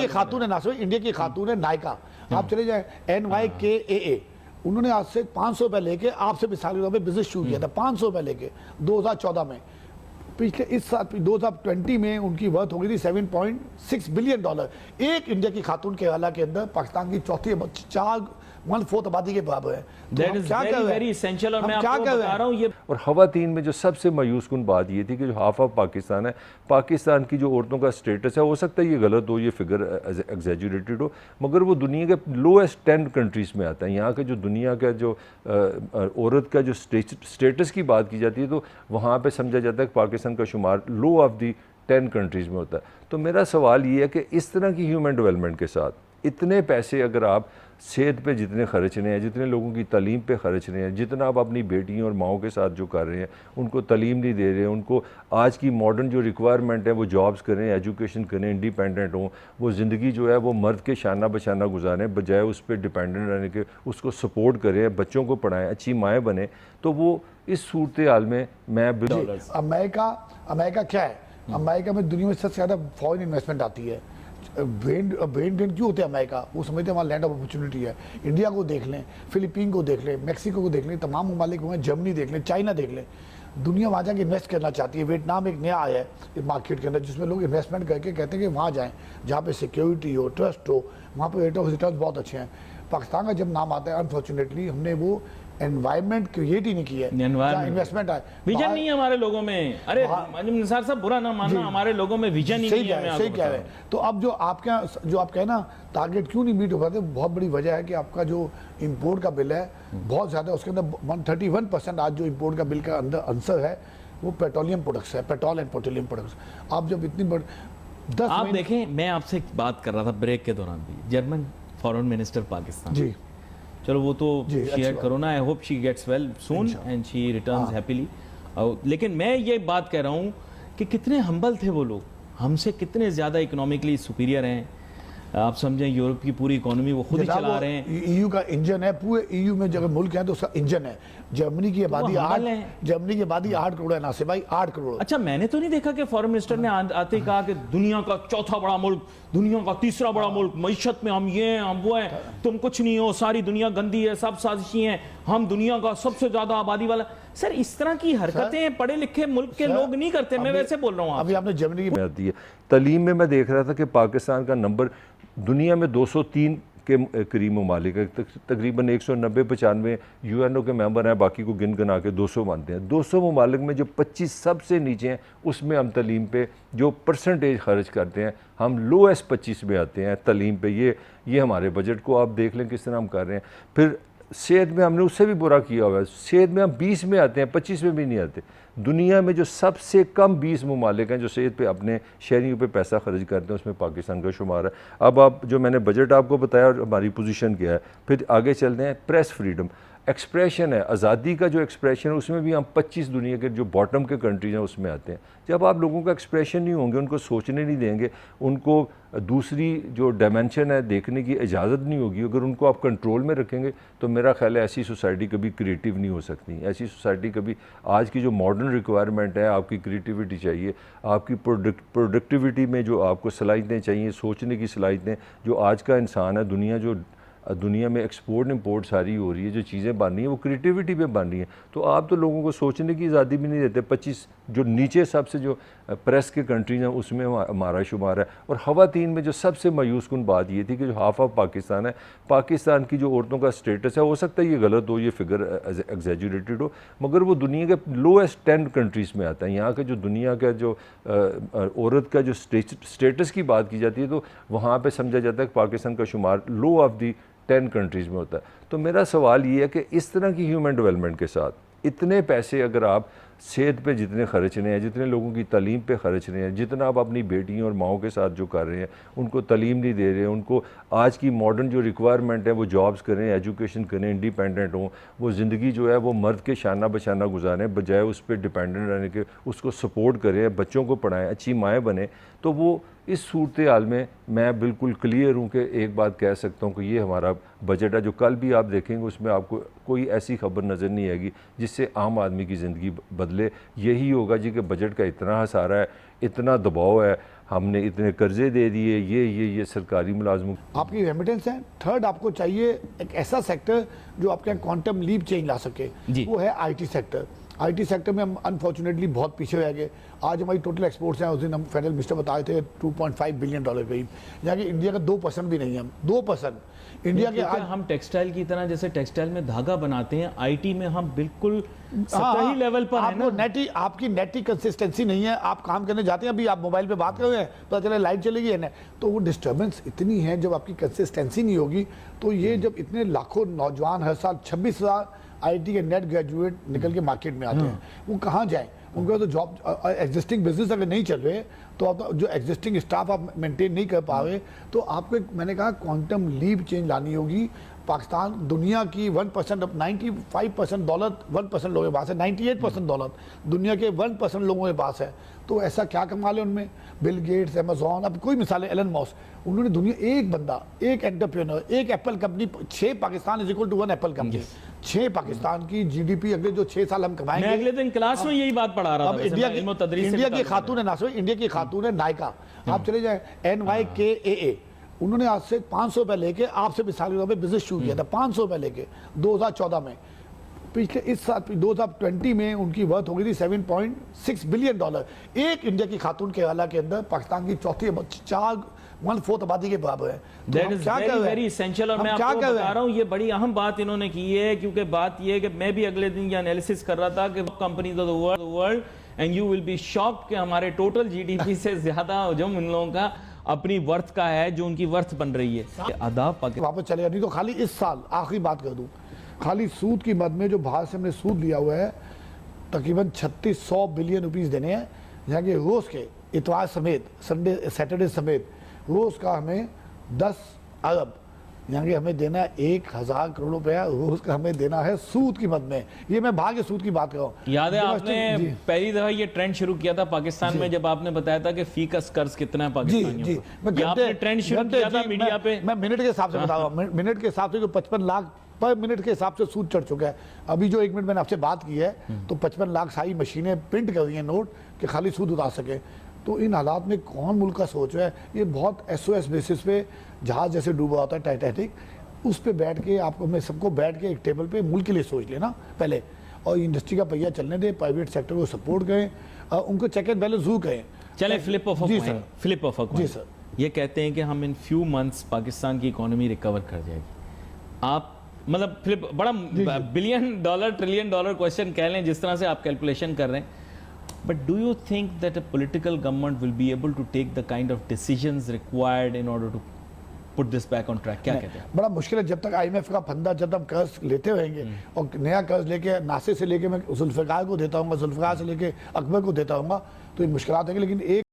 की खातून है ना, इंडिया की खातून है नायका, आप चले जाए NYKAA, उन्होंने आज से 500 रुपए लेके आपसे मिसाल पे बिजनेस शुरू किया था, 500 रुपए लेके 2014 में। पिछले इस साल 2020 में उनकी वर्थ हो गई थी $7.6 बिलियन। एक इंडिया की खातून के हवाला के अंदर पाकिस्तान की चौथी 1/4 आबादी के बराबर है। That is very, very essential। और मैं आपको बता रहा हूँ ये। और ख़वातीन में जो सबसे मायूस कुन बात ये थी कि जो हाफ ऑफ पाकिस्तान है, पाकिस्तान की जो औरतों का स्टेटस है, हो सकता है ये गलत हो, ये फिगर एग्जैजुरेटेड हो, मगर वो दुनिया के लोएस्ट 10 कंट्रीज़ में आता है। यहाँ के जो दुनिया का जो औरत का जो स्टेटस की बात की जाती है, तो वहाँ पर समझा जाता है कि पाकिस्तान का शुमार लो ऑफ दी 10 कंट्रीज़ में होता है। तो मेरा सवाल ये है कि इस तरह की ह्यूमन डेवलपमेंट के साथ इतने पैसे अगर आप सेहत पे जितने खर्चने हैं, जितने लोगों की तालीम पे खर्चने हैं, जितना आप अपनी बेटियों और माओं के साथ जो कर रहे हैं, उनको तालीम नहीं दे रहे हैं, उनको आज की मॉडर्न जो रिक्वायरमेंट है वो जॉब्स करें, एजुकेशन करें, इंडिपेंडेंट हों, वो ज़िंदगी जो है वो मर्द के शाना बशाना गुजारें, बजाय उस पर डिपेंडेंट रहने के उसको सपोर्ट करें, बच्चों को पढ़ाएं, अच्छी माएँ बने। तो वो इस सूरत हाल में मैं अमेरिका क्या है, अमेरिका में दुनिया में सबसे ज़्यादा फॉरेन इन्वेस्टमेंट आती है। ब्रेन क्यों होते हैं अमेरिका, वो समझते हैं वहाँ लैंड ऑफ अपॉर्चुनिटी है। इंडिया को देख लें, फिलीपीन को देख लें, मैक्सिको को देख लें, तमाम ममालिक में, जर्मनी देख लें, चाइना देख लें, दुनिया वहाँ जाके इन्वेस्ट करना चाहती है। वियतनाम एक नया आया है इस मार्केट के अंदर, जिसमें लोग इन्वेस्टमेंट करके कहते हैं कि वहाँ जाएँ जहाँ पे सिक्योरिटी हो, ट्रस्ट हो, वहाँ पे रेट ऑफ रिटर्न बहुत अच्छे हैं। पाकिस्तान का जब नाम आता है, अनफॉर्चुनेटली हमने वो एनवायरमेंट क्रिएट ही नहीं की है, इन्वेस्टमेंट आए, विजन नहीं है हमारे लोगों में। अरे निसार साहब बुरा ना मानना, हमारे लोगों में विजन ही नहीं है। सही कह रहे हैं। तो अब जो आप कहे ना टारगेट क्यों नहीं मीट हो पाते, बहुत बड़ी वजह है कि आपका जो इंपोर्ट का बिल है बहुत ज़्यादा, उसके अंदर 131% आज जो इंपोर्ट का बिल का अंदर आंसर है वो पेट्रोलियम प्रोडक्ट्स है, पेट्रोल एंड पेट्रोलियम प्रोडक्ट्स। आप जब इतनी बड़ी आप देखें, मैं आपसे एक बात कर रहा था ब्रेक के दौरान भी, जर्मन फॉरेन मिनिस्टर पाकिस्तान, जी चलो वो तो she had corona, I hope she gets well soon and she returns happily. लेकिन मैं ये बात कह रहा हूँ कि कितने हम्बल थे वो लोग, हमसे कितने ज़्यादा इकोनॉमिकली सुपीरियर हैं। आप समझें यूरोप की पूरी इकोनॉमी वो खुद ही चला रहे हैं। EU का इंजन है, पूरे EU में जगह मुल्क है तो उसका इंजन है। जर्मनी की आबादी 8 करोड़ है नासिर भाई, 8 करोड़। अच्छा, मैंने तो नहीं देखा कि फॉरेन मिनिस्टर ने आते ही कहा कि दुनिया का चौथा बड़ा मुल्क, दुनिया का तीसरा बड़ा मुल्क, मईशत में हम ये हैं, हम वो हैं, तुम कुछ नहीं हो, सारी दुनिया गंदी है, सब साजिशी हैं, हम दुनिया का सबसे ज्यादा आबादी वाला। सर, इस तरह की हरकतें पढ़े लिखे मुल्क के लोग नहीं करते। मैं वैसे बोल रहा हूँ। अभी आपने जर्मनी की आती है तालीम में, मैं देख रहा था कि पाकिस्तान का नंबर दुनिया में 203 के करीब ममालिक है, तकरीबन 190-95 UNO के मेंबर हैं, बाकी को गिन गिना के 200 मानते हैं। 200 ममालिक में जो 25 सबसे नीचे हैं, उसमें हम तालीम पे जो परसेंटेज खर्च करते हैं, हम लोएस्ट 25 में आते हैं तालीम पे। ये हमारे बजट को आप देख लें किस तरह हम कर रहे हैं। फिर सेहत में हमने उससे भी बुरा किया हुआ है, सेहत में हम 20 में आते हैं, 25 में भी नहीं आते। दुनिया में जो सबसे कम 20 ममालिक हैं जो सेहत पे अपने शहरियों पे पैसा खर्च करते हैं, उसमें पाकिस्तान का शुमार है। अब आप जो मैंने बजट आपको बताया और हमारी पोजीशन क्या है, फिर आगे चलते हैं। प्रेस फ्रीडम, एक्सप्रेशन है, आज़ादी का जो एक्सप्रेशन है, उसमें भी हम 25 दुनिया के जो बॉटम के कंट्रीज हैं उसमें आते हैं। जब आप लोगों का एक्सप्रेशन नहीं होंगे, उनको सोचने नहीं देंगे, उनको दूसरी जो डायमेंशन है देखने की इजाज़त नहीं होगी, अगर उनको आप कंट्रोल में रखेंगे, तो मेरा ख्याल है ऐसी सोसाइटी कभी क्रिएटिव नहीं हो सकती। ऐसी सोसाइटी कभी, आज की जो मॉडर्न रिक्वायरमेंट है, आपकी क्रिएटिविटी चाहिए, आपकी प्रोडक्टिविटी में जो आपको सलाहियतें चाहिए, सोचने की सलाहियतें, जो आज का इंसान है, दुनिया में एक्सपोर्ट इंपोर्ट सारी हो रही है, जो चीज़ें बन रही हैं वो क्रिएटिविटी पे बन रही हैं। तो आप तो लोगों को सोचने की आज़ादी भी नहीं देते। 25 जो नीचे सबसे जो प्रेस के कंट्रीज हैं उसमें हमारा शुमार है। और ख़वातीन में जो सबसे मायूस कुन बात ये थी कि जो हाफ ऑफ पाकिस्तान है, पाकिस्तान की जो औरतों का स्टेटस है, हो सकता है ये गलत हो, ये फिगर एग्जैजुरेटेड हो, मगर वो दुनिया के लोएस्ट 10 कंट्रीज़ में आता है। यहाँ के जो दुनिया का जो औरत का जो स्टेटस की बात की जाती है, तो वहाँ पर समझा जाता है कि पाकिस्तान का शुमार लो ऑफ दी 10 कंट्रीज़ में होता है। तो मेरा सवाल ये है कि इस तरह की ह्यूमन डेवलपमेंट के साथ इतने पैसे अगर आप सेहत पे जितने खर्चने हैं, जितने लोगों की तालीम पे खर्चने हैं, जितना आप अपनी बेटियों और माओं के साथ जो कर रहे हैं, उनको तालीम नहीं दे रहे हैं, उनको आज की मॉडर्न जो रिक्वायरमेंट है वो जॉब्स करें, एजुकेशन करें, इंडिपेंडेंट हों, वो ज़िंदगी जो है वो मर्द के शाना बशाना गुजारें, बजाय उस पर डिपेंडेंट रहने के उसको सपोर्ट करें, बच्चों को पढ़ाएं, अच्छी माएँ बने। तो वो इस सूरत हाल में मैं बिल्कुल क्लियर हूँ कि एक बात कह सकता हूँ कि ये हमारा बजट है, जो कल भी आप देखेंगे उसमें आपको कोई ऐसी खबर नज़र नहीं आएगी जिससे आम आदमी की ज़िंदगी बदले। यही होगा जी कि बजट का इतना हसारा है, इतना दबाव है, हमने इतने कर्जे दे दिए, ये सरकारी मुलाजमों। आपकी रेमिटेंस है। थर्ड, आपको चाहिए एक ऐसा सेक्टर जो आपके यहाँ क्वांटम लीप चेंज ला सके, वो है आईटी सेक्टर। आईटी सेक्टर में हम अनफॉर्चुनेटली बहुत पीछे रह गए। आज हमारी टोटल एक्सपोर्ट्स हैं, उस दिन हम फेडरल मिनिस्टर बताए थे $2.5 बिलियन करीब, जहाँ की इंडिया का 2% भी नहीं है। हम 2% इंडिया के आज हम टेक्सटाइल की तरह, जैसे टेक्सटाइल में धागा बनाते हैं, आईटी में हम बिल्कुल सतही लेवल पर है ना। आपकी नेटी कंसिस्टेंसी नहीं है। आप काम करने जाते हैं, अभी आप मोबाइल पे बात कर रहे हैं, पता चले लाइट चली गई है ना, तो वो डिस्टर्बेंस इतनी है। जब आपकी कंसिस्टेंसी नहीं होगी तो ये जब इतने लाखों नौजवान हर साल 26,000 आईटी के नेट ग्रेजुएट निकल के मार्केट में आते हैं, वो कहाँ जाएं? उनको तो जॉब, एग्जिस्टिंग बिजनेस अगर नहीं चल रहे तो आप जो एग्जिस्टिंग स्टाफ आप मेंटेन नहीं कर पा रहे, तो आपको मैंने कहा क्वांटम लीप चेंज लानी होगी। पाकिस्तान दुनिया की 1%, 95% दौलत 1% लोगों के पास है, 98% दौलत दुनिया के 1% लोगों के पास है। तो ऐसा क्या कमाल है उनमें? बिल गेट्स, अमेजॉन, अब कोई मिसाल है, एलन मॉस, उन्होंने दुनिया, एक बंदा, एक एंटरप्रेन्योर, एक Apple company, 6 Pakistan is equal to 1 Apple company. 6 Pakistan की जीडीपी अगले जो 6 साल हम कमाएंगे। मैं अगले दिन क्लास में यही बात पढ़ा रहा था। अब इंडिया की खातून है ना, इंडिया की खातून है नायका, आप चले जाए NYKAA, उन्होंने आज से 500 रुपए लेके, आपसे मिसाल के तौर पे बिजनेस शुरू किया था 500 रुपए लेके 2014 में। पिछले इस साल 2020 में उनकी वर्थ हो गई थी $7.6 बिलियन। एक इंडिया की खातून केरला के अंदर पाकिस्तान की चौथी 1/4 आबादी के बराबर है। That is very very essential। और मैं आपको बता रहा हूँ, ये बड़ी अहम बात इन्होंने की है, क्योंकि बात ये है कि मैं भी अगले दिन ये एनालिसिस कर रहा था कि companies of the world and you will be shocked कि हमारे टोटल जीडीपी से ज्यादा जो उन लोगों का अपनी वर्थ का है, जो उनकी वर्थ बन रही है। आदाब वापस चलेगा नहीं तो खाली इस साल, आखिरी बात कर दूं, खाली सूद की मद में जो बाहर से हमने सूद लिया हुआ है तकरीबन 3600 बिलियन रुपीस देने हैं, जहाँ के रोज के इतवार समेत, संडे सैटरडे समेत रोज का हमें 10 अरब, यहाँ के हमें देना है 1000 करोड़ रुपया रोज का हमें देना है सूद की मद में। ये मैं बाहर के सूद की बात कर रहा हूँ। याद है आपने पहली दफा ये ट्रेंड शुरू किया था पाकिस्तान में, जब आपने बताया था कि फीकस कर्ज कितना है पाकिस्तानियों को। आपने ट्रेंड शुरू किया था मीडिया पे। मैं मिनट के हिसाब से बता रहा हूँ, मिनट के हिसाब से 55 लाख पर मिनट के हिसाब से सूद चढ़ चुका है। अभी जो 1 मिनट मैंने आपसे बात की है, तो 55 लाख सारी मशीनें प्रिंट कर रही हैं नोट कि खाली सूद उतार सके। तो इन हालात में कौन मुल्क का सोच रहा है? ये बहुत SOS बेसिस पे जहाज जैसे डूबा होता है टाइटैनिक, उस पे बैठ के आपको, मैं सबको बैठ के एक टेबल पे मुल्क के लिए सोच लेना पहले, और इंडस्ट्री का पहिया चलने दे, प्राइवेट सेक्टर को सपोर्ट करें, उनको चेक एंड बैलेंस जरूर करें। चले फ्लिप ऑफ जी सर, फ्लिप ऑफ जी सर, ये कहते हैं कि हम इन फ्यू मंथ्स पाकिस्तान की इकोनॉमी रिकवर कर जाएगी। आप मतलब फ्लिप, बड़ा $बिलियन $ट्रिलियन क्वेश्चन कह लें जिस तरह से आप कैलकुलेशन कर रहे हैं, but do you think that a political government will be able to take the kind of decisions required in order to put this back on track? क्या कहते हैं? बड़ा मुश्किल है। जब तक IMF का फंदा, जब हम कर्ज लेते रहेंगे और नया कर्ज लेके नासिर से लेके मैं जुल्फिकार को देता हूँ, जुल्फिकार से लेके अकबर को देता हूँ, तो ये मुश्किल आएंगे। लेकिन एक